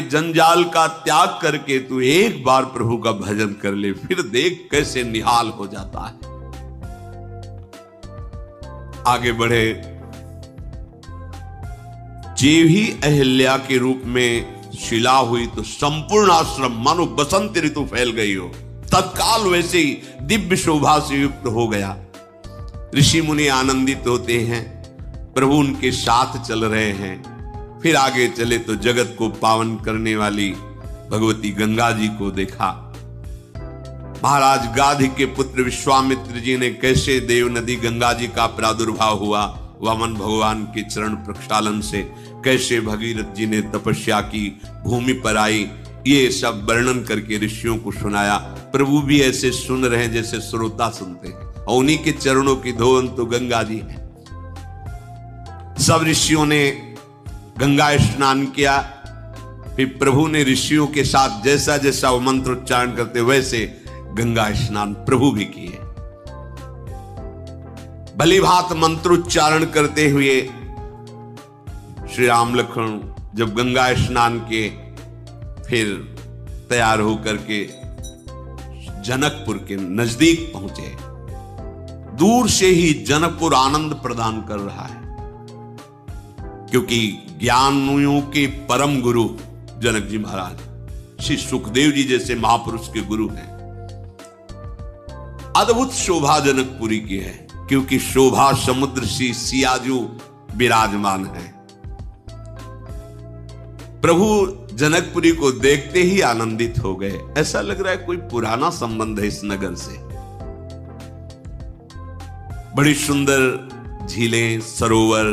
जंजाल का त्याग करके तू एक बार प्रभु का भजन कर ले, फिर देख कैसे निहाल हो जाता है। आगे बढ़े। जे भी अहिल्या के रूप में शिला हुई तो संपूर्ण आश्रम मानो बसंत ऋतु फैल गई हो, तत्काल वैसे ही दिव्य शोभा से युक्त हो गया। ऋषि मुनि आनंदित होते हैं, प्रभु उनके साथ चल रहे हैं। फिर आगे चले तो जगत को पावन करने वाली भगवती गंगा जी को देखा। महाराज गाधी के पुत्र विश्वामित्र जी ने कैसे देव नदी गंगा जी का प्रादुर्भाव हुआ, वामन भगवान के चरण प्रक्षालन से कैसे भगीरथ जी ने तपस्या की, भूमि पर आई, ये सब वर्णन करके ऋषियों को सुनाया। प्रभु भी ऐसे सुन रहे हैं जैसे श्रोता सुनते हैं, और उन्हीं के चरणों की धोवन तो गंगा जी है। सब ऋषियों ने गंगा स्नान किया। फिर प्रभु ने ऋषियों के साथ जैसा जैसा वो मंत्र उच्चारण करते वैसे गंगा स्नान प्रभु भी किए। भली भांति मंत्रोच्चारण करते हुए श्री राम लक्ष्मण जब गंगा स्नान किए, फिर तैयार होकर के जनकपुर के नजदीक पहुंचे। दूर से ही जनकपुर आनंद प्रदान कर रहा है, क्योंकि ज्ञानियों के परम गुरु जनक जी महाराज श्री सुखदेव जी जैसे महापुरुष के गुरु हैं। अद्भुत शोभा जनकपुरी की है, क्योंकि शोभा समुद्र सी सियाजू विराजमान है। प्रभु जनकपुरी को देखते ही आनंदित हो गए। ऐसा लग रहा है कोई पुराना संबंध है इस नगर से। बड़ी सुंदर झीलें, सरोवर,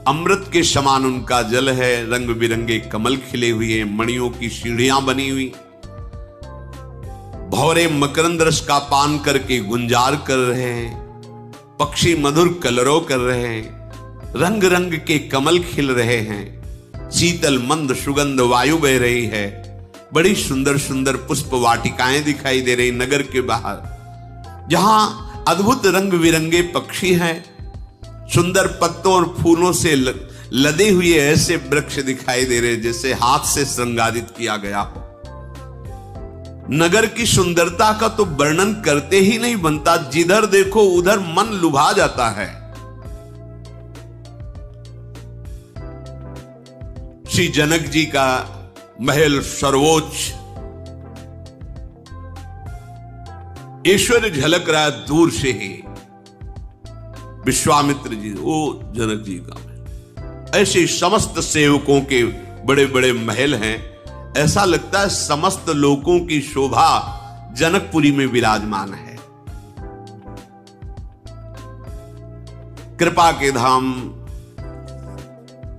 अमृत के समान उनका जल है। रंग बिरंगे कमल खिले हुए, मणियों की सीढ़ियां बनी हुई, भौरे मकरंद रस का पान करके गुंजार कर रहे हैं, पक्षी मधुर कलरव कर रहे हैं, रंग रंग के कमल खिल रहे हैं, शीतल मंद सुगंध वायु बह रही है। बड़ी सुंदर सुंदर पुष्प वाटिकाएं दिखाई दे रही नगर के बाहर, जहां अद्भुत रंग बिरंगे पक्षी हैं। सुंदर पत्तों और फूलों से लदे हुए ऐसे वृक्ष दिखाई दे रहे जैसे हाथ से श्रृंगारित किया गया हो। नगर की सुंदरता का तो वर्णन करते ही नहीं बनता, जिधर देखो उधर मन लुभा जाता है। श्री जनक जी का महल सर्वोच्च, ऐश्वर्य झलक रहा है दूर से ही। विश्वामित्र जी, वो जनक जी का महल, ऐसे समस्त सेवकों के बड़े बड़े महल हैं। ऐसा लगता है समस्त लोकों की शोभा जनकपुरी में विराजमान है। कृपा के धाम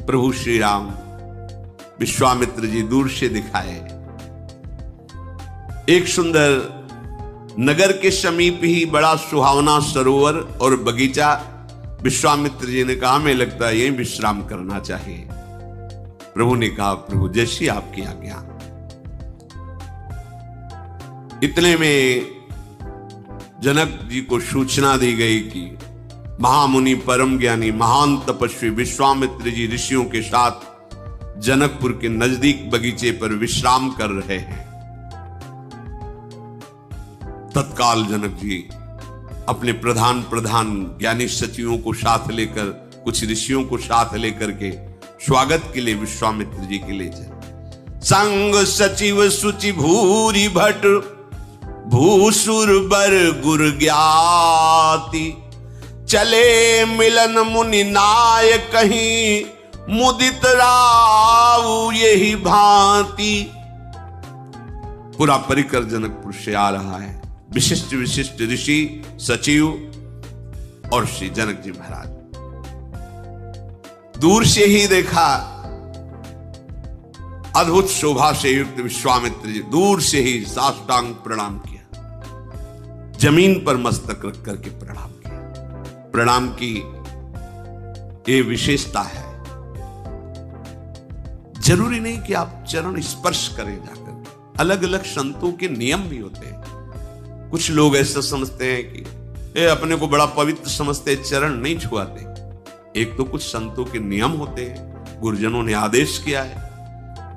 प्रभु श्री राम विश्वामित्र जी दूर से दिखाए। एक सुंदर नगर के समीप ही बड़ा सुहावना सरोवर और बगीचा। विश्वामित्र जी ने कहा, हमें लगता है यहीं विश्राम करना चाहिए। प्रभु ने कहा, प्रभु जैसी आपकी आज्ञा। इतने में जनक जी को सूचना दी गई कि महामुनि परम ज्ञानी महान तपस्वी विश्वामित्र जी ऋषियों के साथ जनकपुर के नजदीक बगीचे पर विश्राम कर रहे हैं। तत्काल जनक जी अपने प्रधान ज्ञानी सचिवों को साथ लेकर, कुछ ऋषियों को साथ लेकर के स्वागत के लिए विश्वामित्र जी के ले जाए। संग सचिव सुचि भूरि भट भूसुर बर गुर ज्ञाति, चले मिलन मुनि नाय कहीं मुदित राव यही भांति। पूरा परिकर जनकपुर से आ रहा है। विशिष्ट विशिष्ट ऋषि, सचिव और श्री जनक जी महाराज। दूर से ही देखा अद्भुत शोभा से युक्त विश्वामित्र जी दूर से ही साष्टांग प्रणाम किया, जमीन पर मस्तक रख करके प्रणाम किया। प्रणाम की ये विशेषता है। जरूरी नहीं कि आप चरण स्पर्श करें जाकर, अलग अलग संतों के नियम भी होते हैं। कुछ लोग ऐसा समझते हैं कि अपने को बड़ा पवित्र समझते, चरण नहीं छुआते। एक तो कुछ संतों के नियम होते हैं, गुरुजनों ने आदेश किया है।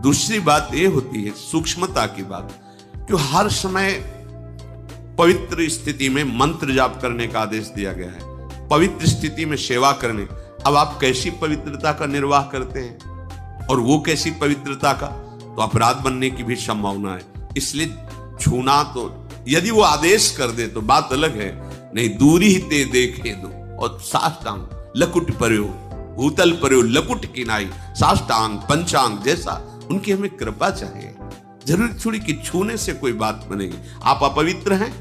दूसरी बात ये होती है सूक्ष्मता की बात, कि हर समय पवित्र स्थिति में मंत्र जाप करने का आदेश दिया गया है, पवित्र स्थिति में सेवा करने। अब आप कैसी पवित्रता का निर्वाह करते हैं और वो कैसी पवित्रता का, तो अपराध बनने की भी संभावना है। इसलिए छूना तो यदि वो आदेश कर दे तो बात अलग है, नहीं दूरी ही ते देखे दो। और साष्टांग लकुट पर्यो भूतल पर्यो लकुट किनाई, साष्टांग पंचांग जैसा उनकी हमें कृपा चाहिए। जरूरी थोड़ी कि छूने से कोई बात बनेगी। आप अपवित्र हैं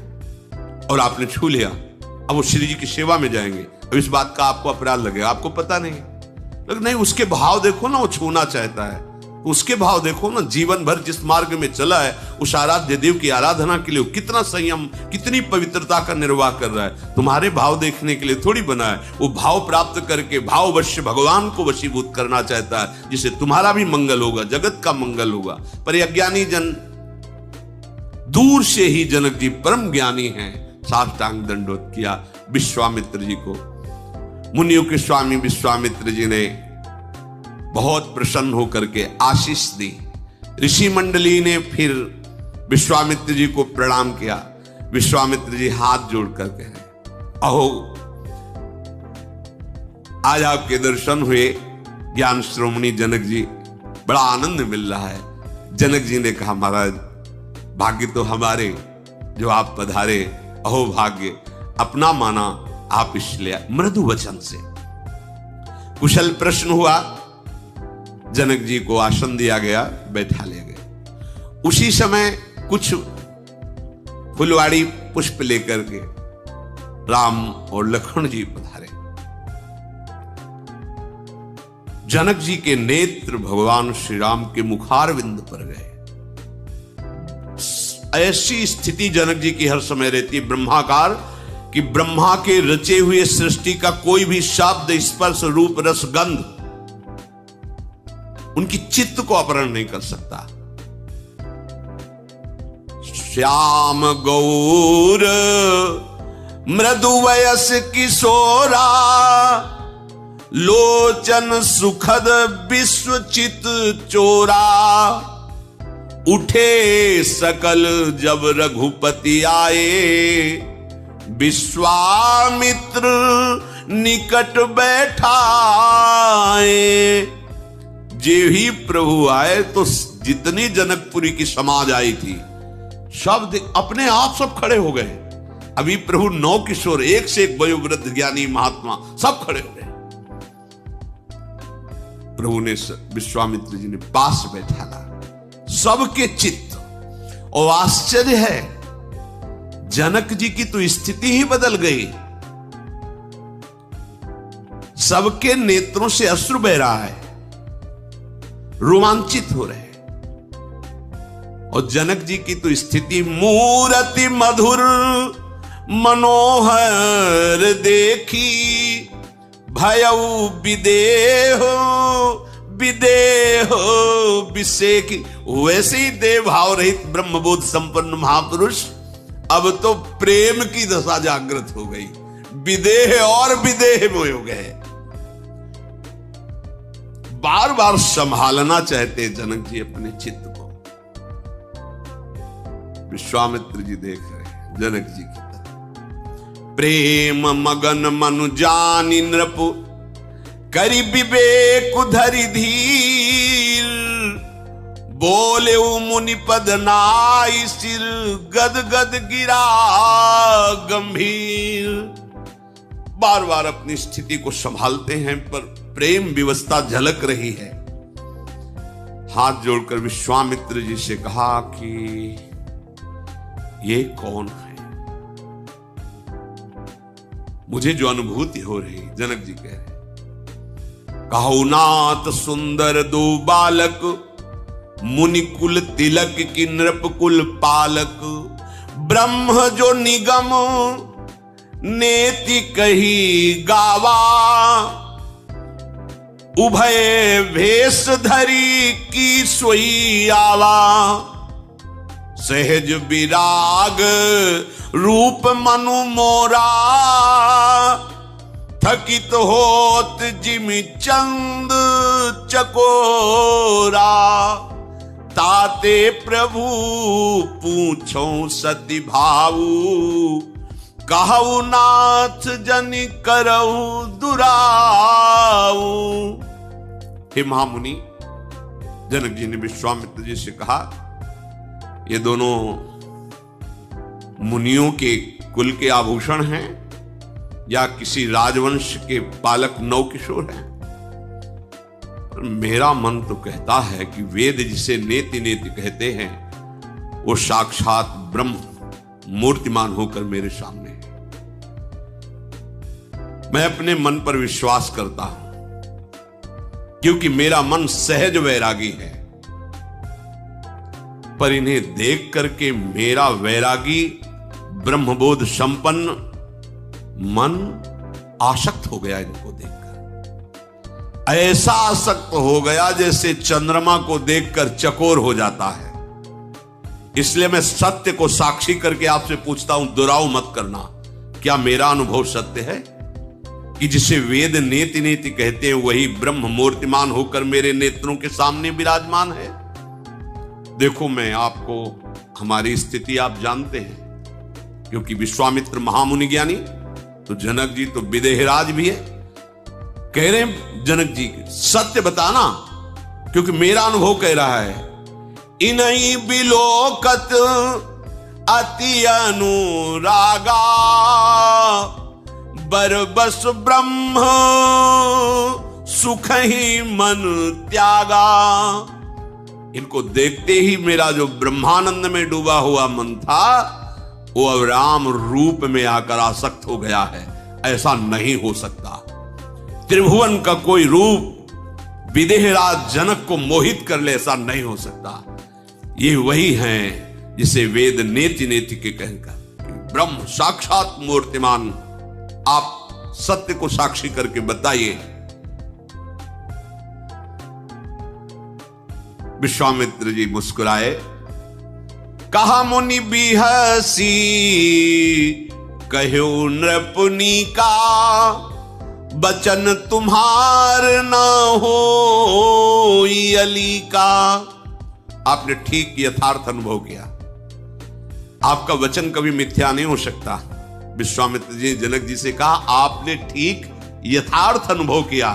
और आपने छू लिया, अब वो श्री जी की सेवा में जाएंगे, अब इस बात का आपको अपराध लगेगा, आपको पता नहीं। लेकिन नहीं, उसके भाव देखो ना, वो छूना चाहता है, उसके भाव देखो ना। जीवन भर जिस मार्ग में चला है, उस आराध्य देव की आराधना के लिए कितना संयम, कितनी पवित्रता का निर्वाह कर रहा है। तुम्हारे भाव देखने के लिए थोड़ी बना है, वो भाव प्राप्त करके भाववश भगवान को वशीभूत करना चाहता है, जिससे तुम्हारा भी मंगल होगा, जगत का मंगल होगा। पर अज्ञानी जन दूर से ही जनक जी परम ज्ञानी हैं, साष्टांग दंडोत किया विश्वामित्र जी को। मुनियों के स्वामी विश्वामित्र जी ने बहुत प्रसन्न होकर के आशीष दी। ऋषि मंडली ने फिर विश्वामित्र जी को प्रणाम किया। विश्वामित्र जी हाथ जोड़ कर कहे, अहो आज आपके दर्शन हुए ज्ञान श्रोमणी जनक जी, बड़ा आनंद मिल रहा है। जनक जी ने कहा, महाराज भाग्य तो हमारे जो आप पधारे, अहो भाग्य अपना माना आप इसलिए। मृदु वचन से कुशल प्रश्न हुआ, जनक जी को आसन दिया गया, बैठा ले गए। उसी समय कुछ फुलवाड़ी पुष्प लेकर के राम और लक्ष्मण जी पधारे। जनक जी के नेत्र भगवान श्री राम के मुखारविंद पर गए। ऐसी स्थिति जनक जी की हर समय रहती है ब्रह्माकार, कि ब्रह्मा के रचे हुए सृष्टि का कोई भी शब्द, स्पर्श, रूप, रस, गंध उनकी चित्त को अपहरण नहीं कर सकता। श्याम गौर मृदु वयस किशोरा, लोचन सुखद विश्वचित चोरा। उठे सकल जब रघुपति आए, विश्वामित्र निकट बैठाए। जे ही प्रभु आए तो जितनी जनकपुरी की समाज आई थी, सब अपने आप सब खड़े हो गए। अभी प्रभु 9 किशोर, एक से एक वयोवृद्ध ज्ञानी महात्मा सब खड़े हो गए। प्रभु ने विश्वामित्र जी ने पास बैठाना, सबके चित्त। और आश्चर्य है, जनक जी की तो स्थिति ही बदल गई। सबके नेत्रों से अश्रु बह रहा है, रोमांचित हो रहे हैं। और जनक जी की तो स्थिति मूरति मधुर मनोहर देखी, भयउ विदेहो विदेहो विसेकी। वैसे ही देव भाव रहित ब्रह्मबोध संपन्न महापुरुष, अब तो प्रेम की दशा जागृत हो गई, विदेह और विदेह में हो गए। बार बार संभालना चाहते जनक जी अपने चित्त को। विश्वामित्र जी देख रहे हैं जनक जी की तरफ। प्रेम मगन मनु जानि नृप, करि विवेक धरि धीर। बोले मुनि पद नाई, सिर गद गद गिरा गंभीर। बार बार अपनी स्थिति को संभालते हैं, पर प्रेम व्यवस्था झलक रही है। हाथ जोड़कर विश्वामित्र जी से कहा कि ये कौन है? मुझे जो अनुभूति हो रही, जनक जी कह रहे, कहो नाथ सुंदर दो बालक, मुनि कुल तिलक की नृप कुल पालक। ब्रह्म जो निगम नेति कही गावा, उभय भेष धरी की सोई आवा। सहज विराग रूप मनु मोरा, थकित होत जिमि चंद चकोरा। बाते प्रभु पूछो सती भाऊ, कहु नाथ जनि करऊ दुराऊ। हे महामुनि, जनक जी ने विश्वामित्र जी से कहा, ये दोनों मुनियों के कुल के आभूषण हैं या किसी राजवंश के पालक नवकिशोर हैं? मेरा मन तो कहता है कि वेद जिसे नेति नेति कहते हैं वो साक्षात ब्रह्म मूर्तिमान होकर मेरे सामने है। मैं अपने मन पर विश्वास करता हूं क्योंकि मेरा मन सहज वैरागी है, पर इन्हें देख करके मेरा वैरागी ब्रह्मबोध संपन्न मन आसक्त हो गया। इनको देखकर ऐसा आसक्त हो गया जैसे चंद्रमा को देखकर चकोर हो जाता है। इसलिए मैं सत्य को साक्षी करके आपसे पूछता हूं, दुराव मत करना। क्या मेरा अनुभव सत्य है कि जिसे वेद नेति नेति कहते हैं वही ब्रह्म मूर्तिमान होकर मेरे नेत्रों के सामने विराजमान है? देखो, मैं आपको, हमारी स्थिति आप जानते हैं, क्योंकि विश्वामित्र महामुनि ज्ञानी, तो जनक जी तो विदेहराज भी है। कह रहे हैं जनक जी सत्य बताना, क्योंकि मेरा अनुभव कह रहा है, इनई बिलोकत अति अनुरागा, बरबस ब्रह्म सुख ही मन त्यागा। इनको देखते ही मेरा जो ब्रह्मानंद में डूबा हुआ मन था वो अब राम रूप में आकर आसक्त हो गया है। ऐसा नहीं हो सकता। त्रिभुवन का कोई रूप विदेहराज जनक को मोहित कर ले, ऐसा नहीं हो सकता। ये वही हैं जिसे वेद नेति नेति के कहकर ब्रह्म साक्षात मूर्तिमान। आप सत्य को साक्षी करके बताइए। विश्वामित्र जी मुस्कुराए, कहा मुनि बिहसी कहो नृपुनि का, बचन तुम्हार न हो अली का। आपने ठीक यथार्थ अनुभव किया, आपका वचन कभी मिथ्या नहीं हो सकता। विश्वामित्र जी जनक जी से कहा, आपने ठीक यथार्थ अनुभव किया।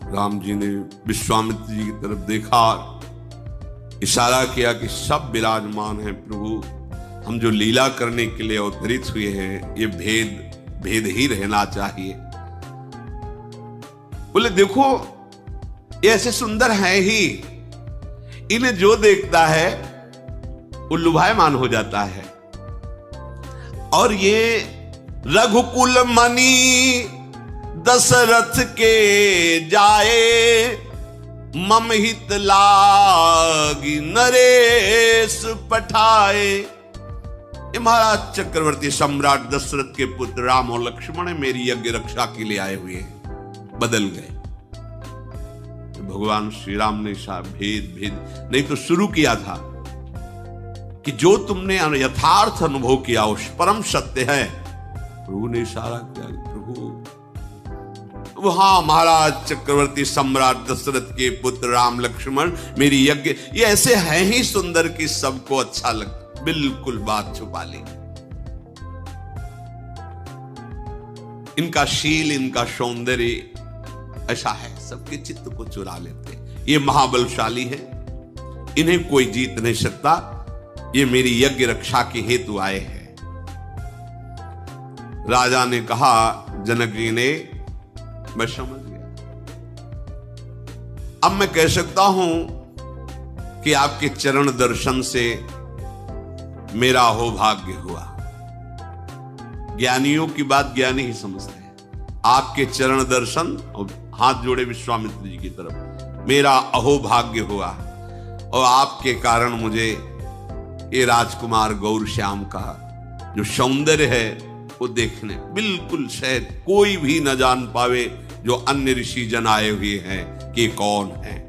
राम जी ने विश्वामित्र जी की तरफ देखा, इशारा किया कि सब विराजमान हैं प्रभु, हम जो लीला करने के लिए अवतरित हुए हैं ये भेद ही रहना चाहिए। बोले देखो ये ऐसे सुंदर हैं ही, इन्हें जो देखता है वो लुभायमान हो जाता है। और ये रघुकुल मणि दशरथ के जाए, मम हित लागी नरेश पठाए। ये महाराज चक्रवर्ती सम्राट दशरथ के पुत्र राम और लक्ष्मण मेरी यज्ञ रक्षा के लिए आए हुए हैं। बदल गए। भगवान श्री राम ने भेद नहीं तो शुरू किया था कि जो तुमने यथार्थ अनुभव किया उस परम सत्य है। प्रभु ने इशारा किया, प्रभु हाँ महाराज चक्रवर्ती सम्राट दशरथ के पुत्र राम लक्ष्मण मेरी यज्ञ ये ऐसे हैं ही सुंदर कि सबको अच्छा लगता। बिल्कुल बात छुपा ली। इनका शील, इनका सौंदर्य ऐसा है, सबके चित्त को चुरा लेते। ये महाबलशाली है, इन्हें कोई जीत नहीं सकता। ये मेरी यज्ञ रक्षा के हेतु आए हैं। राजा ने कहा, जनक जी ने, मैं समझ गया। अब मैं कह सकता हूं कि आपके चरण दर्शन से मेरा अहोभाग्य हुआ। ज्ञानियों की बात ज्ञानी ही समझते हैं। आपके चरण दर्शन और हाथ जोड़े विश्वामित्र जी की तरफ, मेरा अहोभाग्य हुआ और आपके कारण मुझे ये राजकुमार गौर श्याम का जो सौंदर्य है वो देखने बिल्कुल शायद कोई भी न जान पावे जो अन्य ऋषि जन आए हुए हैं कि कौन है।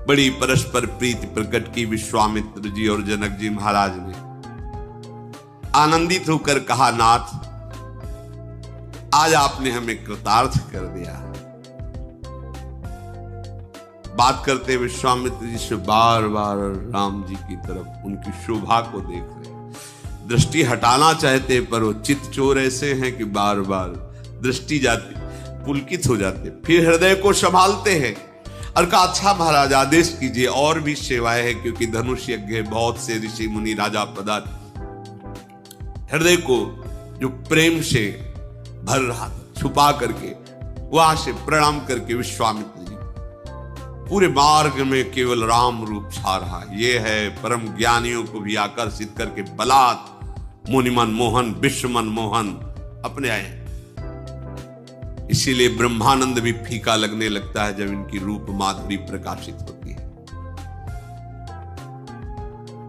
बड़ी परस्पर प्रीति प्रकट की विश्वामित्र जी और जनक जी महाराज ने। आनंदित होकर कहा, नाथ आज आपने हमें कृतार्थ कर दिया। बात करते हैं विश्वामित्र जी से, बार बार राम जी की तरफ उनकी शोभा को देख रहे, दृष्टि हटाना चाहते पर वो चित्त चोर ऐसे हैं कि बार बार दृष्टि जाती, पुलकित हो जाते, फिर हृदय को संभालते हैं और कहा अच्छा महाराज आदेश कीजिए, और भी सेवाएं है, क्योंकि धनुष यज्ञ बहुत से ऋषि मुनि राजा पदार्थ, हृदय को जो प्रेम से भर रहा था छुपा करके वहां से प्रणाम करके विश्वामित्र जी, पूरे मार्ग में केवल राम रूप छा रहा, ये है परम ज्ञानियों को भी आकर्षित करके बलात् मुनिमन मोहन विश्वमन मोहन अपने आए। इसीलिए ब्रह्मानंद भी फीका लगने लगता है जब इनकी रूप माधुरी प्रकाशित होती है।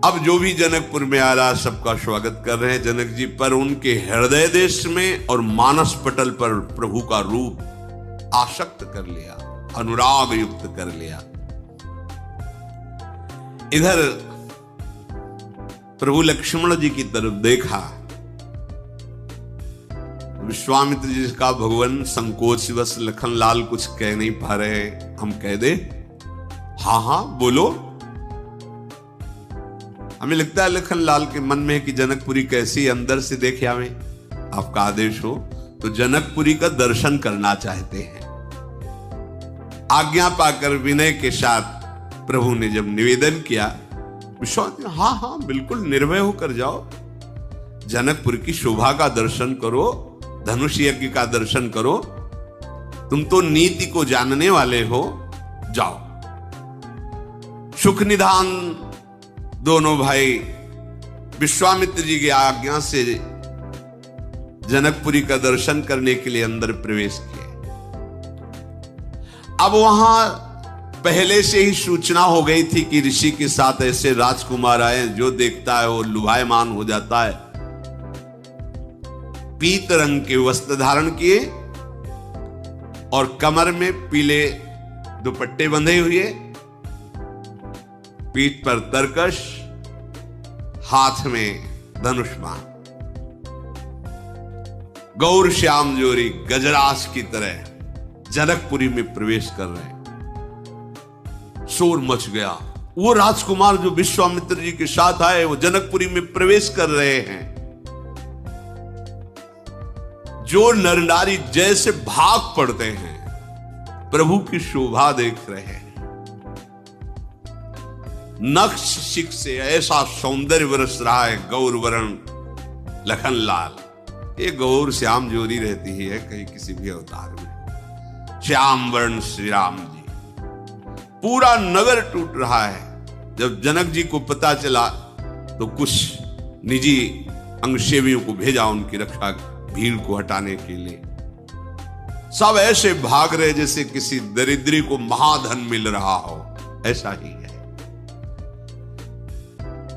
अब जो भी जनकपुर में आ रहा सबका स्वागत कर रहे हैं जनक जी, पर उनके हृदय देश में और मानस पटल पर प्रभु का रूप आसक्त कर लिया, अनुराग युक्त कर लिया। इधर प्रभु लक्ष्मण जी की तरफ देखा, विश्वामित्र जी का भगवान संकोचवश लखनलाल कुछ कह नहीं पा रहे, हम कह दे? हाँ हाँ बोलो। हमें लगता है लखनलाल के मन में है कि जनकपुरी कैसी, अंदर से देखे हमें, आपका आदेश हो तो जनकपुरी का दर्शन करना चाहते हैं। आज्ञा पाकर विनय के साथ प्रभु ने जब निवेदन किया, विश्वामित्र हाँ हाँ बिल्कुल निर्भय होकर जाओ, जनकपुर की शोभा का दर्शन करो, धनुष यज्ञ का दर्शन करो, तुम तो नीति को जानने वाले हो, जाओ। सुख निधान दोनों भाई विश्वामित्र जी की आज्ञा से जनकपुरी का दर्शन करने के लिए अंदर प्रवेश किए। अब वहां पहले से ही सूचना हो गई थी कि ऋषि के साथ ऐसे राजकुमार आए, जो देखता है वो लुभायमान हो जाता है। पीत रंग के वस्त्र धारण किए और कमर में पीले दुपट्टे बंधे हुए, पीठ पर तरकश, हाथ में धनुष बाण, गौर श्याम जोरी गजराज की तरह जनकपुरी में प्रवेश कर रहे हैं। शोर मच गया। वो राजकुमार जो विश्वामित्र जी के साथ आए वो जनकपुरी में प्रवेश कर रहे हैं। जो नर नारी जैसे भाग पड़ते हैं, प्रभु की शोभा देख रहे हैं। नक्श शिख से ऐसा सौंदर्य बरस रहा है गौर वर्ण लखनलाल। ये गौर श्याम जोरी रहती ही है कहीं किसी भी अवतार में। श्याम वर्ण श्री राम जी, पूरा नगर टूट रहा है। जब जनक जी को पता चला तो कुछ निजी अंगसेवियों को भेजा उनकी रक्षा, भीड़ को हटाने के लिए। सब ऐसे भाग रहे जैसे किसी दरिद्री को महाधन मिल रहा हो, ऐसा ही है।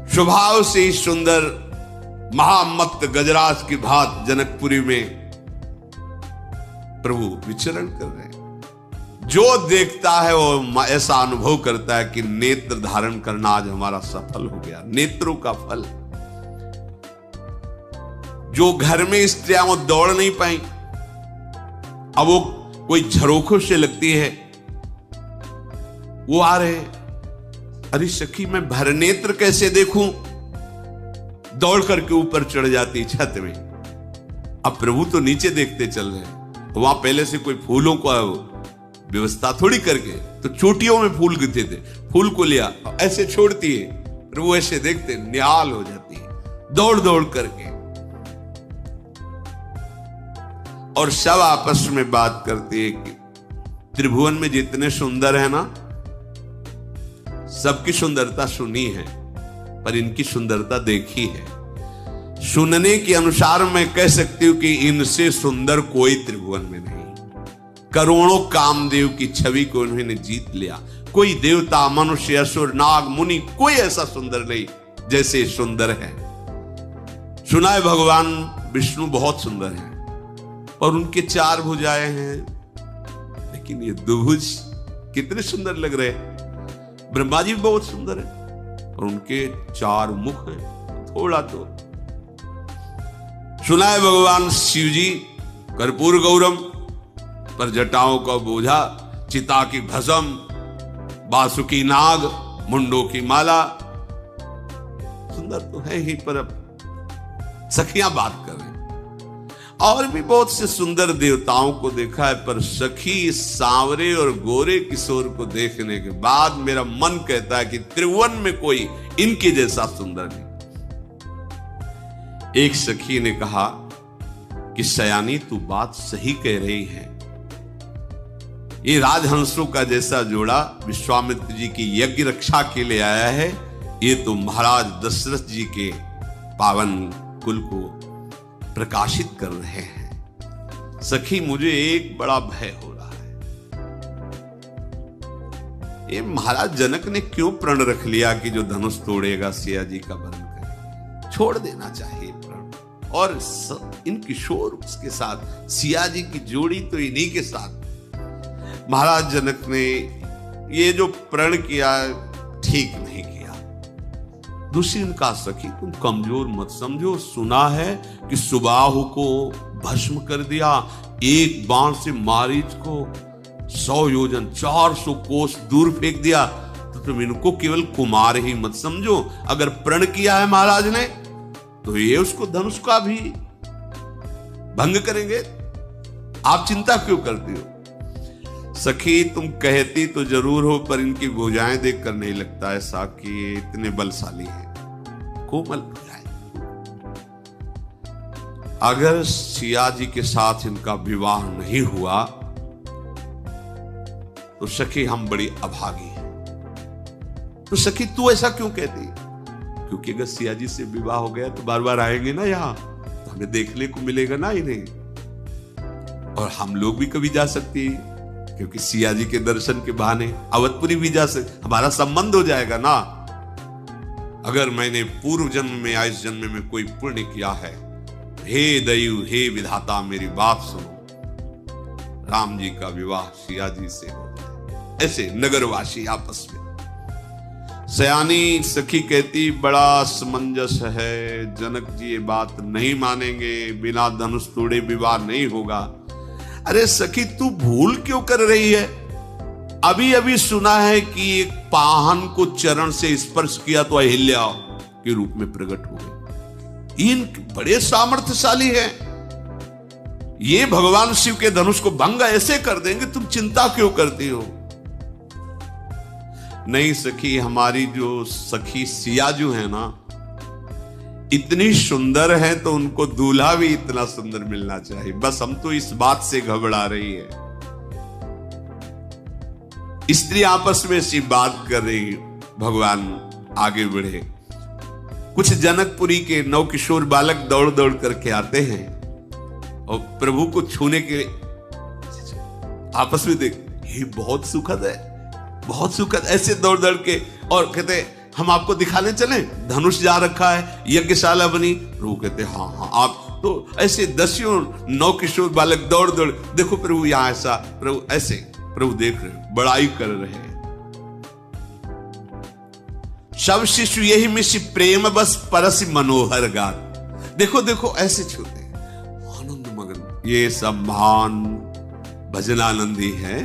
स्वभाव से ही सुंदर महामत्त गजराज की भात जनकपुरी में प्रभु विचरण कर रहे हैं। जो देखता है वो ऐसा अनुभव करता है कि नेत्र धारण करना आज हमारा सफल हो गया, नेत्रों का फल। जो घर में स्त्रियां वो दौड़ नहीं पाई, अब वो कोई झरोखों से लगती है, वो आ रहे, अरे सखी मैं भर नेत्र कैसे देखूं, दौड़ करके ऊपर चढ़ जाती छत में। अब प्रभु तो नीचे देखते चल रहे, वहां पहले से कोई फूलों का व्यवस्था थोड़ी करके, तो चोटियों में फूल गिरते थे, फूल को लिया ऐसे छोड़ती है, प्रभु ऐसे देखते निहाल हो जाती है दौड़ दौड़ करके। और सब आपस में बात करते हैं कि त्रिभुवन में जितने सुंदर है ना, सबकी सुंदरता सुनी है पर इनकी सुंदरता देखी है। सुनने के अनुसार मैं कह सकती हूं कि इनसे सुंदर कोई त्रिभुवन में नहीं। करोड़ों कामदेव की छवि को उन्होंने जीत लिया। कोई देवता, मनुष्य, असुर, नाग, मुनि, कोई ऐसा सुंदर नहीं जैसे सुंदर है। सुना है भगवान विष्णु बहुत सुंदर है और उनके 4 भुजाएं हैं, लेकिन ये दुभुज कितने सुंदर लग रहे हैं। ब्रह्मा जी भी बहुत सुंदर है और उनके 4 मुख हैं, थोड़ा तो। सुना है भगवान शिव जी कर्पूर गौरम, पर जटाओं का बोझा, चिता की भस्म, बासुकी नाग, मुंडों की माला। सुंदर तो है ही, पर अब सखियां बात कर रही। और भी बहुत से सुंदर देवताओं को देखा है, पर सखी इस सांवरे और गोरे किशोर को देखने के बाद मेरा मन कहता है कि त्रिभुवन में कोई इनके जैसा सुंदर नहीं। एक सखी ने कहा कि सयानी तू बात सही कह रही है, ये राजहंसों का जैसा जोड़ा विश्वामित्र जी की यज्ञ रक्षा के लिए आया है, ये तो महाराज दशरथ जी के पावन कुल को प्रकाशित कर रहे हैं। सखी मुझे एक बड़ा भय हो रहा है, ये महाराज जनक ने क्यों प्रण रख लिया कि जो धनुष तोड़ेगा सिया जी का वध करेगा। छोड़ देना चाहिए प्रण, और इन किशोर उसके साथ, सिया जी की जोड़ी तो इन्हीं के साथ। महाराज जनक ने ये जो प्रण किया ठीक नहीं किया। दूसरी ने कहा सखी तुम कमजोर मत समझो, सुना है कि सुबाहु को भस्म कर दिया, एक बाण से मारीच को 100 योजन 400 कोस दूर फेंक दिया, तो तुम इनको केवल कुमार ही मत समझो। अगर प्रण किया है महाराज ने तो ये उसको धनुष का भी भंग करेंगे, आप चिंता क्यों करती हो। सखी तुम कहती तो जरूर हो, पर इनकी भुजाएं देखकर नहीं लगता ऐसा कि ये इतने बलशाली हैं। कोमल भुजाएं। अगर सिया जी के साथ इनका विवाह नहीं हुआ तो सखी हम बड़ी अभागी हैं। तो सखी तू ऐसा क्यों कहती, क्योंकि अगर सिया जी से विवाह हो गया तो बार बार आएंगे ना यहाँ, तो हमें देखने को मिलेगा ना इन्हें, और हम लोग भी कभी जा सकते हैं, क्योंकि सिया जी के दर्शन के बहाने अवधपुरी भी जा सकते, हमारा संबंध हो जाएगा ना। अगर मैंने पूर्व जन्म में या इस जन्म में कोई पुण्य किया है, हे दयु हे विधाता मेरी बात सुनो, राम जी का विवाह सिया जी से हो जाए। ऐसे नगरवासी आपस में। सयानी सखी कहती बड़ा असमंजस है, जनक जी ये बात नहीं मानेंगे, बिना धनुष तोड़े विवाह नहीं होगा। अरे सखी तू भूल क्यों कर रही है, अभी अभी सुना है कि एक पाहन को चरण से स्पर्श किया तो अहिल्या के रूप में प्रकट हो गई। इन बड़े सामर्थ्यशाली हैं, ये भगवान शिव के धनुष को भंग ऐसे कर देंगे, तुम चिंता क्यों करती हो। नहीं सखी, हमारी जो सखी सिया जो है ना, इतनी सुंदर है तो उनको दूल्हा भी इतना सुंदर मिलना चाहिए। बस हम तो इस बात से घबरा रही है। स्त्री आपस में ऐसी बात कर रही, भगवान आगे बढ़े। कुछ जनकपुरी के नवकिशोर बालक दौड़ दौड़ करके आते हैं और प्रभु को छूने के आपस में देख, ये बहुत सुखद है, बहुत सुखद, ऐसे दौड़ दौड़ के, और कहते हम आपको दिखाने चले, धनुष जा रखा है, यज्ञशाला बनी। प्रभु कहते हाँ हाँ, आप तो ऐसे दसियों नवकिशोर बालक दौड़ दौड़, देखो प्रभु यहां ऐसा, प्रभु ऐसे, प्रभु देख रहे, बड़ाई कर रहे हैं। सब शिशु यही मिशी प्रेम बस परस मनोहर गात, देखो देखो ऐसे छूते आनंद मगन। ये सब महान भजनानंदी है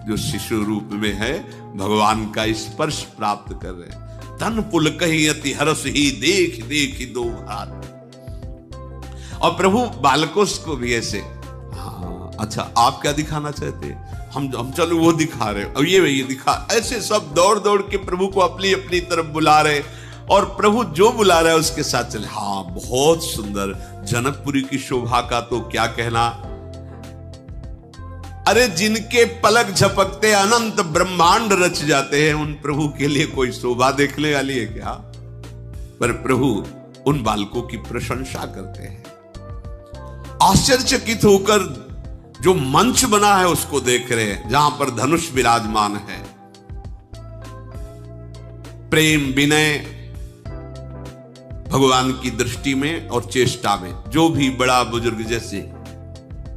जो शिशु रूप में है, भगवान का स्पर्श प्राप्त कर रहे हैं। तन पुल कही अति हरस ही देख देख दो हाथ। और प्रभु बालकों को भी ऐसे, हाँ अच्छा आप क्या दिखाना चाहते, हम चलो वो दिखा रहे, और ये दिखा, ऐसे सब दौड़ दौड़ के प्रभु को अपनी अपनी तरफ बुला रहे, और प्रभु जो बुला रहे उसके साथ चले। हाँ बहुत सुंदर, जनकपुरी की शोभा का तो क्या कहना। अरे जिनके पलक झपकते अनंत ब्रह्मांड रच जाते हैं, उन प्रभु के लिए कोई शोभा देखने वाली है क्या। पर प्रभु उन बालकों की प्रशंसा करते हैं, आश्चर्यचकित होकर जो मंच बना है उसको देख रहे हैं, जहां पर धनुष विराजमान है। प्रेम विनय भगवान की दृष्टि में और चेष्टा में, जो भी बड़ा बुजुर्ग जैसे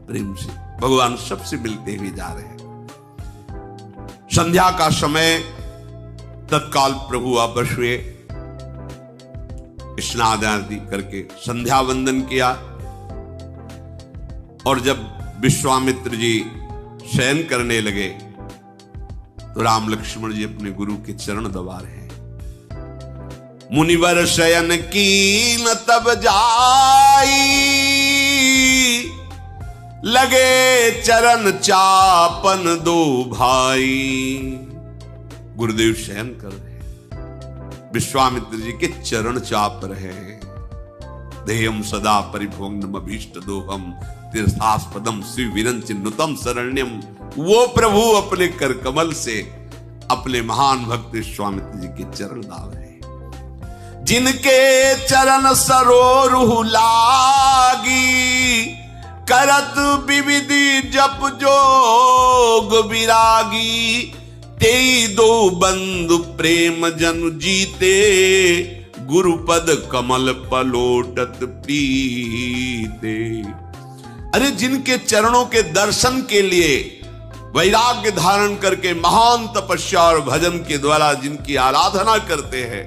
प्रेम से भगवान सबसे मिलते हुए जा रहे हैं। संध्या का समय, तत्काल प्रभु वापस हुए, स्नान आदि करके संध्या वंदन किया, और जब विश्वामित्र जी शयन करने लगे तो राम लक्ष्मण जी अपने गुरु के चरण दबा रहे हैं। मुनिवर शयन की न तब जाई, लगे चरण चापन दो भाई। गुरुदेव शयन कर रहे हैं, विश्वामित्र जी के चरण चाप रहे हैं। देयम सदा परिभोग्नम अभीष्ट दोहम तीर्थास्पदम श्री विरंचिन्नुतम शरण्यम। वो प्रभु अपने कर कमल से अपने महान भक्त विश्वामित्र जी के चरण दाव रहे हैं। जिनके चरण सरोरुह लागी, करत विविधि जप जोग विरागी। तेई दो बंधु प्रेम जन जीते, गुरुपद कमल पलोटत प्रीते। अरे जिनके चरणों के दर्शन के लिए वैराग्य धारण करके महान तपस्या और भजन के द्वारा जिनकी आराधना करते हैं,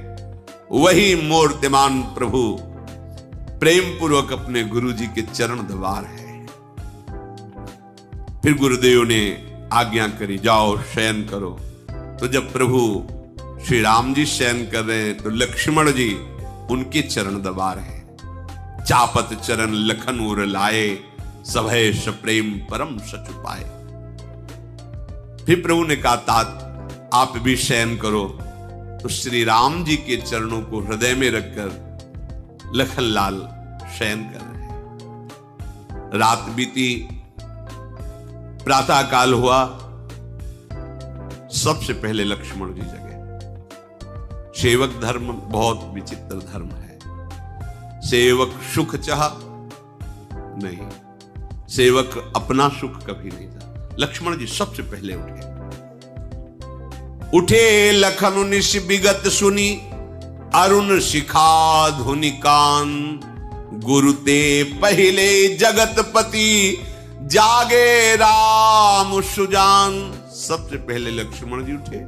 वही मूर्तिमान प्रभु प्रेम पूर्वक अपने गुरु जी के चरण दबा रहे हैं। फिर गुरुदेव ने आज्ञा करी, जाओ शयन करो। तो जब प्रभु श्री राम जी शयन कर रहे हैं तो लक्ष्मण जी उनके चरण दबा रहे हैं। चापत चरण लखन उर लाए, सभय सप्रेम परम सचु पाए। फिर प्रभु ने कहा, तात आप भी शयन करो। तो श्री राम जी के चरणों को हृदय में रखकर लखनलाल शयन कर रहे हैं। रात बीती, प्रातः काल हुआ। सबसे पहले लक्ष्मण जी जगे। सेवक धर्म बहुत विचित्र धर्म है। सेवक सुख चाह नहीं, सेवक अपना सुख कभी नहीं चाह। लक्ष्मण जी सबसे पहले उठे लखन निश विगत सुनी, अरुण शिखा धुनि कान। गुरु ते पहले जगतपति, जागे राम सुजान। सबसे पहले लक्ष्मण जी उठे,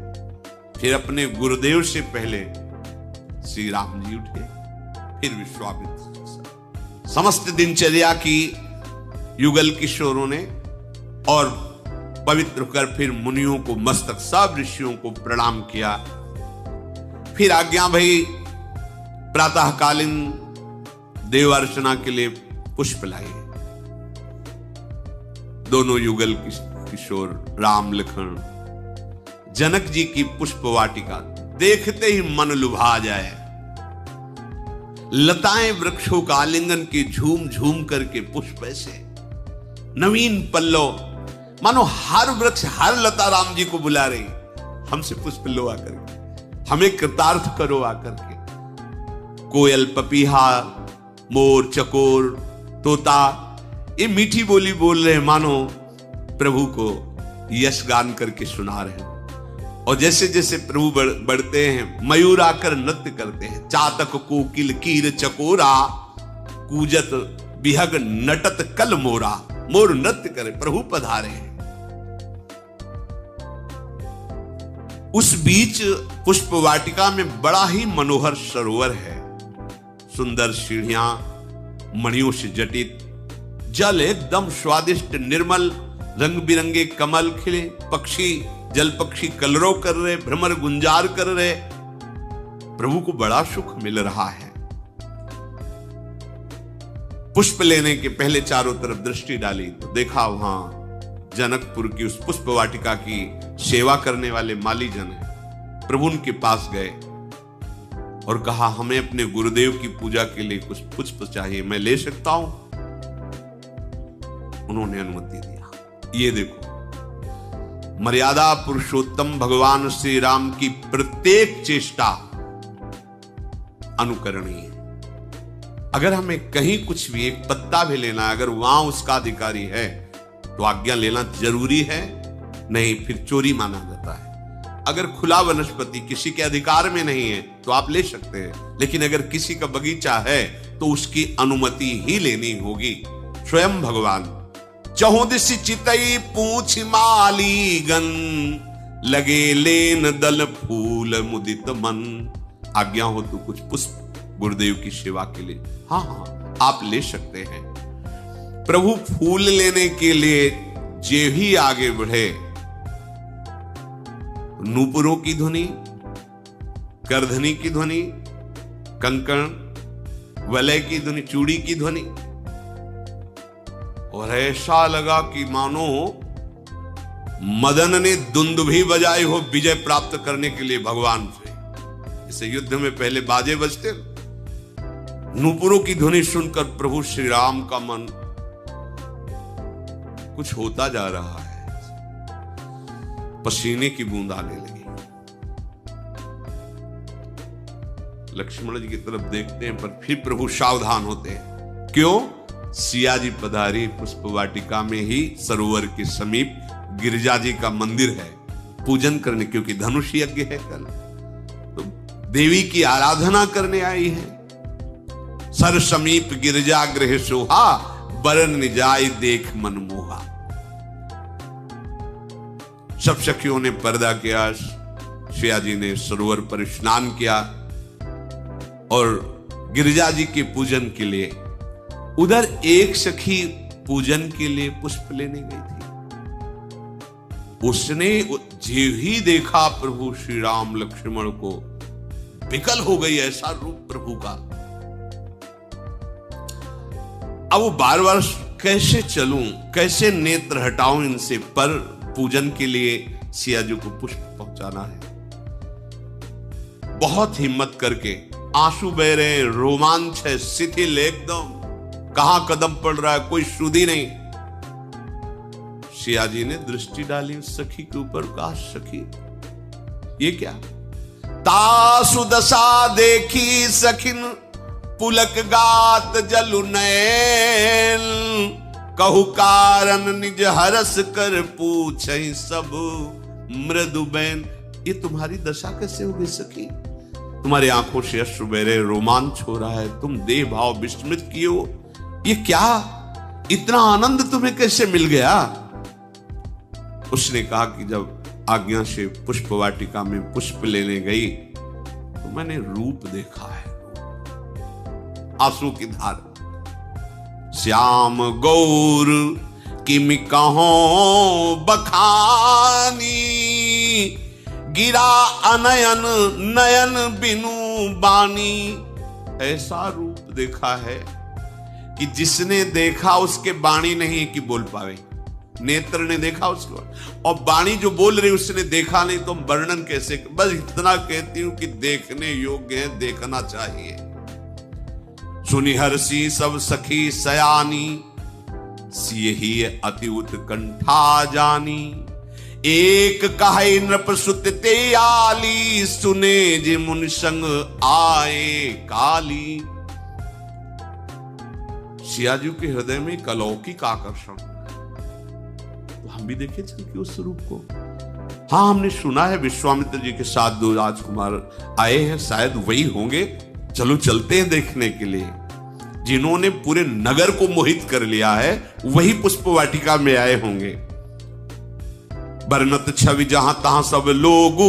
फिर अपने गुरुदेव से पहले श्री राम जी उठे, फिर विश्वामित्र। समस्त दिनचर्या की युगल किशोरों ने और पवित्र कर फिर मुनियों को मस्तक, सब ऋषियों को प्रणाम किया। फिर आज्ञा भई प्रातःकालीन देव अर्चना के लिए पुष्प लाए। दोनों युगल किशोर राम लखन जनक जी की पुष्प वाटिका देखते ही मन लुभा जाए। लताएं वृक्षों का आलिंगन की झूम झूम करके पुष्प ऐसे नवीन पल्लव, मानो हर वृक्ष हर लता राम जी को बुला रही, हमसे पुष्प लो आकर के, हमें कृतार्थ करो आकर के। कोयल, पपीहा, मोर, चकोर, तोता ये मीठी बोली बोल रहे, मानो प्रभु को यश गान करके सुना रहे हैं। और जैसे जैसे प्रभु बढ़ते हैं, मयूर आकर नृत्य करते हैं। चातक कोकिल कीर चकोरा, कूजत बिहग नटत कल मोरा। मोर नृत्य करे, प्रभु पधारे हैं। उस बीच पुष्प वाटिका में बड़ा ही मनोहर सरोवर है। सुंदर सीढ़ियां, मणियों से जटित, जल एकदम स्वादिष्ट निर्मल, रंग बिरंगे कमल खिले, पक्षी जल पक्षी कलरव कर रहे, भ्रमर गुंजार कर रहे। प्रभु को बड़ा सुख मिल रहा है। पुष्प लेने के पहले चारों तरफ दृष्टि डाली तो देखा वहां जनकपुर की उस पुष्प वाटिका की सेवा करने वाले माली जन है। प्रभु उनके पास गए और कहा, हमें अपने गुरुदेव की पूजा के लिए कुछ पुष्प चाहिए, मैं ले सकता हूं? उन्होंने अनुमति दिया। ये देखो, मर्यादा पुरुषोत्तम भगवान श्री राम की प्रत्येक चेष्टा अनुकरणीय है। अगर हमें कहीं कुछ भी एक पत्ता भी लेना, अगर वहां उसका अधिकारी है तो आज्ञा लेना जरूरी है, नहीं फिर चोरी माना जाता है। अगर खुला वनस्पति किसी के अधिकार में नहीं है तो आप ले सकते हैं, लेकिन अगर किसी का बगीचा है तो उसकी अनुमति ही लेनी होगी। स्वयं भगवान चहुदिश चितई पूछ मालीगन, लगे लेन दल फूल मुदित मन। आज्ञा हो तो कुछ पुष्प गुरुदेव की सेवा के लिए, हाँ आप ले सकते हैं। प्रभु फूल लेने के लिए जे ही आगे बढ़े, नूपुरों की ध्वनि, करधनी की ध्वनि, कंकण वलय की ध्वनि, चूड़ी की ध्वनि, और ऐसा लगा कि मानो मदन ने दुंदुभी बजाई हो विजय प्राप्त करने के लिए भगवान से। इसे युद्ध में पहले बाजे बजते, नूपुरों की ध्वनि सुनकर प्रभु श्री राम का मन कुछ होता जा रहा है, पसीने की बूंद आने लगी। लक्ष्मण जी की तरफ देखते हैं पर फिर प्रभु सावधान होते हैं। क्यों? सिया जी पधारी पुष्प वाटिका में ही सरोवर के समीप गिरिजा जी का मंदिर है, पूजन करने, क्योंकि धनुष यज्ञ है कल, तो देवी की आराधना करने आई है। सर समीप गिरिजा गृह सोहा, बरन निजाय देख मनमोहा। सब सखियों ने पर्दा किया, सिया जी ने सरोवर पर स्नान किया और गिरिजा जी के पूजन के लिए, उधर एक सखी पूजन के लिए पुष्प लेने गई थी। उसने जो ही देखा प्रभु श्री राम लक्ष्मण को, विकल हो गई, ऐसा रूप प्रभु का। अब वो बार बार कैसे चलूं, कैसे नेत्र हटाऊं इनसे, पर पूजन के लिए सिया जी को पुष्प पहुंचाना है। बहुत हिम्मत करके, आंसू बह रहे, रोमांच है, शिथिल एकदम, कहां कदम पड़ रहा है, कोई सुधी नहीं। सिया जी ने दृष्टि डाली उस सखी के ऊपर, कहा सखी ये क्या? तासु दशा देखी सखिन पुलक गात जलु नैन, कहु कारण निज हरस कर पूछहि सब मृदु बैन। ये तुम्हारी दशा कैसे हो गई सखी? तुम्हारी आंखों से अश्रु बह रहे, रोमांच हो रहा है, तुम देह भाव विस्मृत किए हो, ये क्या? इतना आनंद तुम्हें कैसे मिल गया? उसने कहा कि जब आज्ञा से पुष्प वाटिका में पुष्प लेने गई तो मैंने रूप देखा है, आंसू की धार। श्याम गौर किमि कहों बखानी, गिरा अनयन नयन बिनु बानी। ऐसा रूप देखा है कि जिसने देखा उसके वाणी नहीं कि बोल पावे। नेत्र ने देखा उसको, और वाणी जो बोल रही उसने देखा नहीं, तो वर्णन कैसे? बस इतना कहती हूं कि देखने योग्य है, देखना चाहिए। सुनि हर्षी सब सखी सयानी, सिय ही अति उत्कंठा जानी। एक कहे नृप सुत ते आली, सुने जे मुनि संग आए काली। सिया जी के हृदय में एक अलौकिक आकर्षण, तो हम भी देखे चल के उस रूप को। हाँ, हमने सुना है विश्वामित्र जी के साथ 2 राजकुमार आए हैं, शायद वही होंगे, चलो चलते हैं देखने के लिए। जिन्होंने पूरे नगर को मोहित कर लिया है वही पुष्प वाटिका में आए होंगे। बरनत छवि जहां तहां सब लोगू,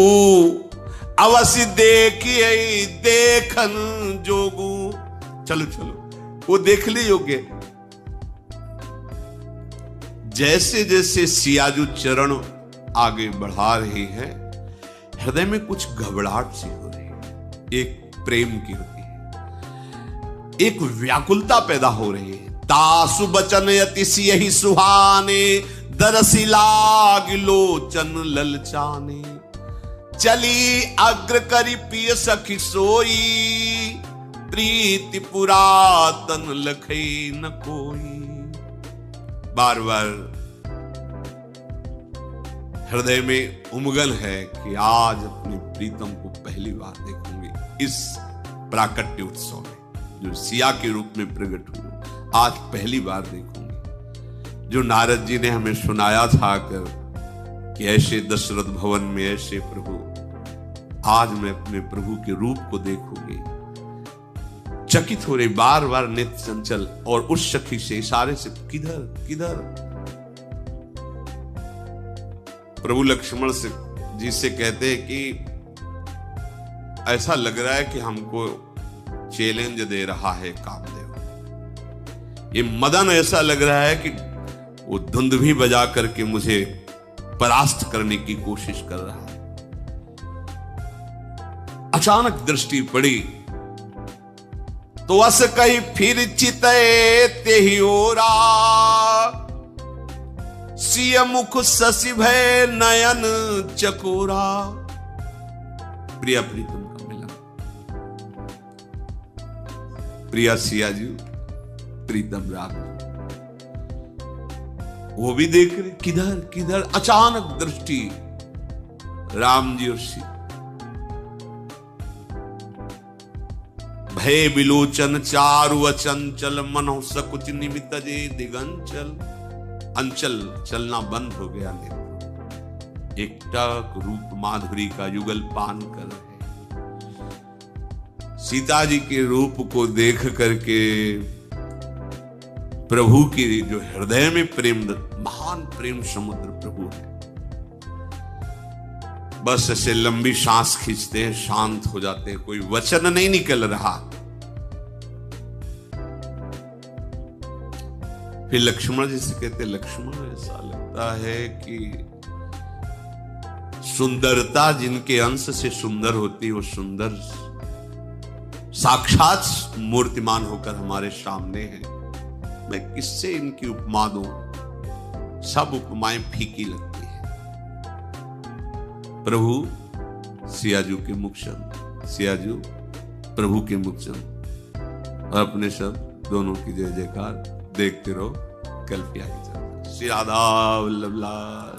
अवश्य देखिए देखन जोगू। चलो चलो, वो देखने योग्य। जैसे जैसे सियाजू चरण आगे बढ़ा रही है, हृदय में कुछ घबराहट सी हो रही है, एक प्रेम की होती है, एक व्याकुलता पैदा हो रही है। तासु बचन यति सियहि सुहाने, दरसि लाग लोचन ललचाने। चली अग्र करी पिय सखी सोई, प्रीति पुरातन लखै न कोई। बार बार हृदय में उमगन है कि आज अपने प्रीतम को पहली बार देखूंगी इस प्राकट्य उत्सव में, जो सिया के रूप में प्रकट हुई। आज पहली बार देखूंगी। जो नारद जी ने हमें सुनाया था कर कि ऐसे दशरथ भवन में ऐसे प्रभु, आज मैं अपने प्रभु के रूप को देखूंगी। चकित हो रही, बार बार नेत्र चंचल, और उस सखी से इशारे से किधर किधर। प्रभु लक्ष्मण से जी से कहते हैं कि ऐसा लग रहा है कि हमको चैलेंज दे रहा है कामदेव। ये मदन ऐसा लग रहा है कि वो धुंध भी बजा करके मुझे परास्त करने की कोशिश कर रहा है। अचानक दृष्टि पड़ी तो अस कही फिर चितए तेहि ओरा, सिय मुख शशि भय नयन चकोरा। प्रिया प्रीतम का मिलन, प्रिया सिया जी, प्रीतम राम, वो भी देख रहे किधर किधर। अचानक दृष्टि राम जी और सीता, भय विलोचन चारु अचंचल, मनो सकुच निमित जे दिगंचल। अंचल, चलना बंद हो गया नेत्र, एकटक रूप माधुरी का युगल पान कर रहे। सीता जी के रूप को देख करके प्रभु की जो हृदय में प्रेम, महान प्रेम समुद्र प्रभु है, बस ऐसे लंबी सांस खींचते हैं, शांत हो जाते हैं, कोई वचन नहीं निकल रहा। फिर लक्ष्मण जी से कहते, लक्ष्मण ऐसा लगता है कि सुंदरता जिनके अंश से सुंदर होती है, वो सुंदर साक्षात मूर्तिमान होकर हमारे सामने है। मैं किससे इनकी उपमा दूं? सब उपमाएं फीकी लगती है। प्रभु सियाजू के मुख शब्द, सियाजू प्रभु के मुख शब्द और अपने शब्द, दोनों की जय जयकार। देखते रहो कल प्यारी। श्री राधा वल्लभ लाल।